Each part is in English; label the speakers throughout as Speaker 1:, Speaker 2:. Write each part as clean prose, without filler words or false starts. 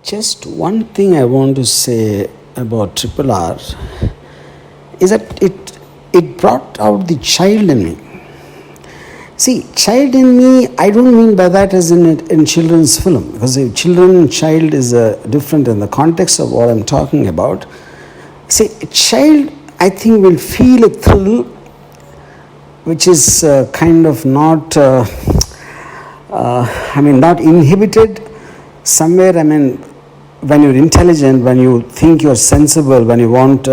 Speaker 1: Just one thing I want to say about Triple R is that it brought out the child in me. See, child in me, I don't mean by that as in children's film, because a children and child is different in the context of what I'm talking about. See, a child, I think, will feel a thrill which is kind of not, not inhibited. Somewhere, when you're intelligent, when you think you're sensible, when you want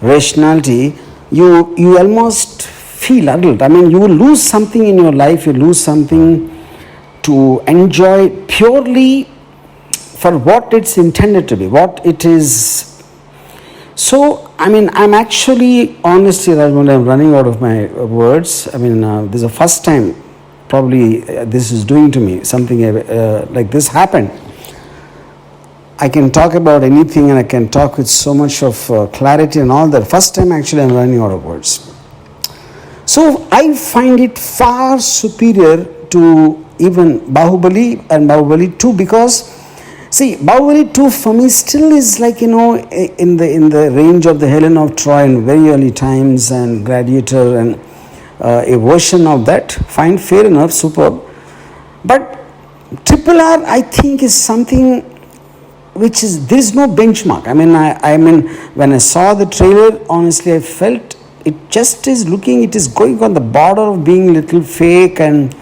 Speaker 1: rationality, you almost feel adult. You will lose something in your life, you lose something to enjoy purely for what it's intended to be, what it is. So, I'm actually, honestly, Rajamouli, I'm running out of my words. This is the first time probably this is doing to me, something like this happened. I can talk about anything and I can talk with so much of clarity and all that. First time actually I'm running out of words. So I find it far superior to even Bahubali and Bahubali 2, because see, Bahubali 2 for me still is like, in the range of the Helen of Troy in very early times and Gladiator and a version of that. Fine, fair enough, superb. But Triple R, I think, is something which is, there is no benchmark. When I saw the trailer, honestly, I felt it just is looking, it is going on the border of being a little fake, and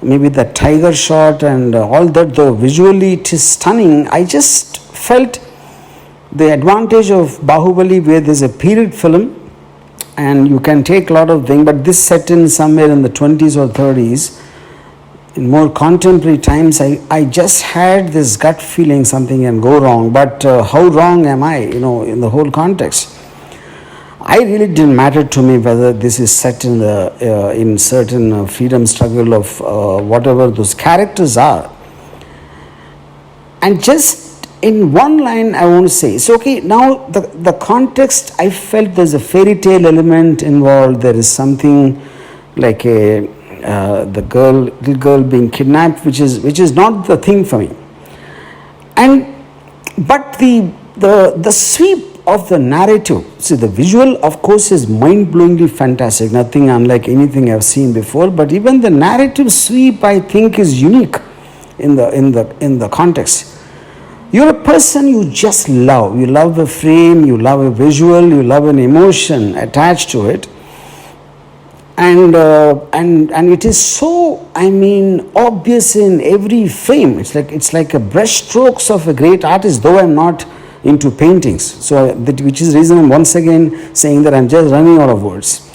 Speaker 1: maybe the tiger shot and all that, though visually it is stunning. I just felt the advantage of Bahubali, where there's a period film and you can take a lot of things, but this set in somewhere in the 20s or 30s, in more contemporary times, I just had this gut feeling something can go wrong. But how wrong am I, in the whole context? I really didn't matter to me whether this is set in in certain freedom struggle of whatever those characters are. And just in one line I want to say, so okay, now the context, I felt there's a fairy tale element involved. There is something like the little girl being kidnapped, which is not the thing for me. But the sweep of the narrative, see, the visual of course is mind-blowingly fantastic, nothing unlike anything I've seen before, but even the narrative sweep, I think, is unique in the context. You're a person you just love. You love a frame, you love a visual, you love an emotion attached to it. And it is so, obvious in every frame. It's like a brush strokes of a great artist, though I'm not into paintings. So which is the reason I'm once again saying that I'm just running out of words.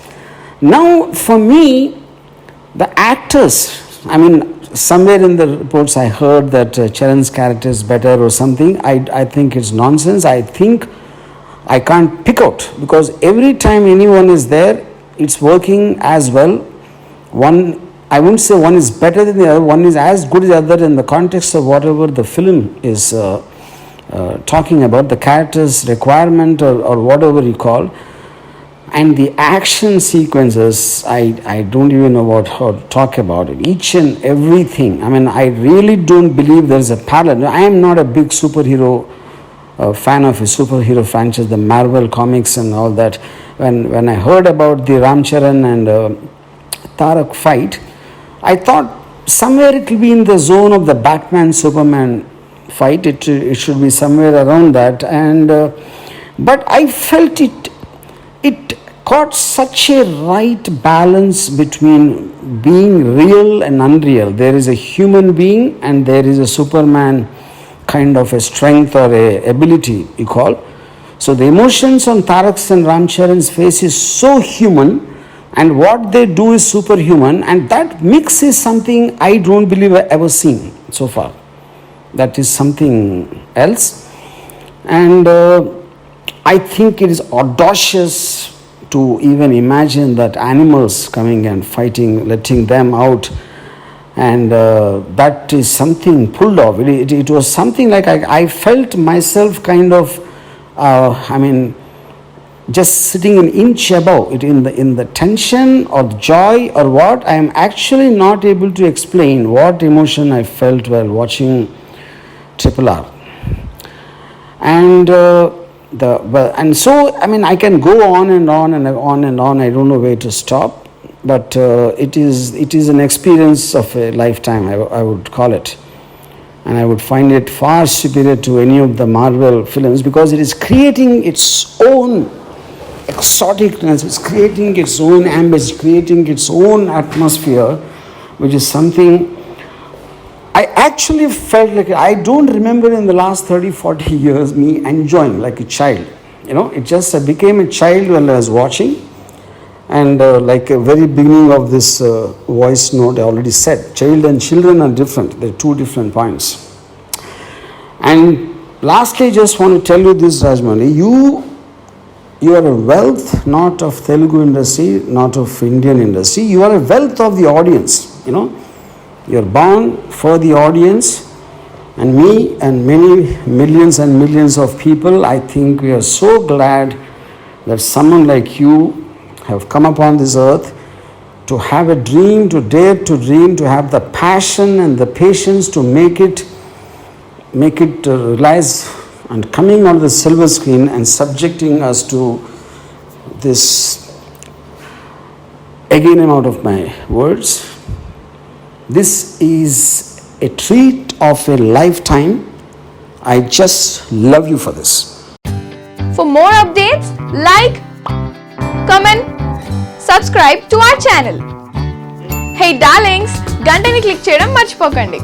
Speaker 1: Now, for me, the actors, somewhere in the reports I heard that Charan's character is better or something. I think it's nonsense. I think I can't pick out, because every time anyone is there, it's working as well. One, I wouldn't say one is better than the other, one is as good as the other in the context of whatever the film is talking about, the character's requirement or whatever you call. And the action sequences, I don't even know how to talk about it. Each and everything. I really don't believe there's a parallel. I am not a big superhero fan of a superhero franchise, the Marvel comics and all that. When I heard about the Ram Charan and Tarak fight, I thought somewhere it will be in the zone of the Batman Superman fight. It should be somewhere around that. But I felt it got such a right balance between being real and unreal. There is a human being and there is a Superman kind of a strength or a ability, you call. So the emotions on Tarak's and Ram Charan's face is so human, and what they do is superhuman, and that mix is something I don't believe I've ever seen so far. That is something else. And I think it is audacious to even imagine that animals coming and fighting, letting them out, and that is something pulled off. It was something like I felt myself kind of, just sitting an inch above it in the tension or joy or what. I am actually not able to explain what emotion I felt while watching Triple R. And and so I mean I can go on and on and on and on. I don't know where to stop, but it is an experience of a lifetime, I would call it. And I would find it far superior to any of the Marvel films, because it is creating its own exoticness, it's creating its own ambience, creating its own atmosphere, which is something I actually felt like. I don't remember in the last 30-40 years me enjoying like a child. It just I became a child while I was watching. And like a very beginning of this voice note, I already said, child and children are different. They're two different points. And lastly, I just want to tell you this, Rajamouli, you are a wealth not of Telugu industry, not of Indian industry. You are a wealth of the audience. You're born for the audience, and me and many millions and millions of people. I think we are so glad that someone like you have come upon this earth to have a dream, to dare to dream, to have the passion and the patience to make it realize, and coming on the silver screen and subjecting us to this. Again, I'm out of my words. This is a treat of a lifetime. I just love you for this.
Speaker 2: For more updates, like, comment, subscribe to our channel. Hey darlings, గంటని click చేయడం మర్చిపోకండి.